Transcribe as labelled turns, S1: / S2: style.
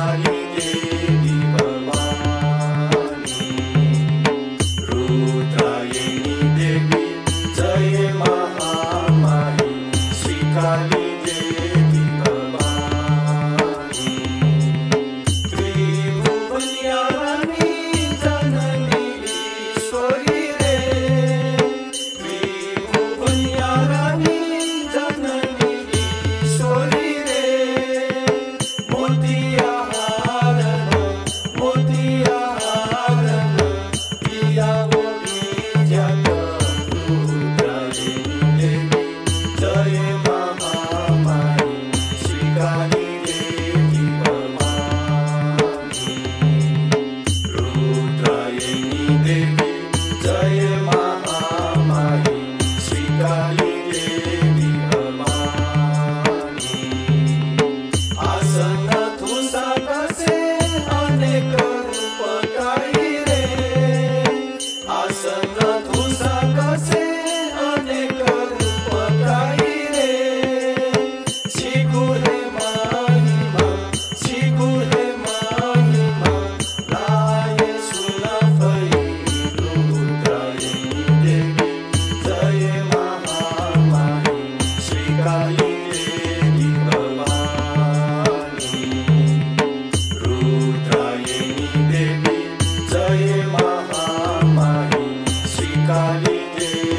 S1: काली देवी भवानी, रुद्रायणी देवी जय महामाई, श्री काली देवी भवानी, त्रिभुवनयानी जननी ईश्वरी रे, त्रिभुवनयानी जननी ईश्वरी रे, मोतिया हारण प्रिया जग रुद्रायणी देवी जय महामाई, श्री काली देवी भवानी, रुद्रायणी देवी जय महामाई, श्री काली देवी भवानी, आसन तुझा कसे अनेक रूप काही रे, आसन तुझा कसे अनेक रूप काही रे, शिगुरे महिमा राय सुलभई, रुद्रायणी देवी जय महामाई, श्री काली देवी भवानी, रुद्रायणी देवी जय महामाई, श्री काली देवी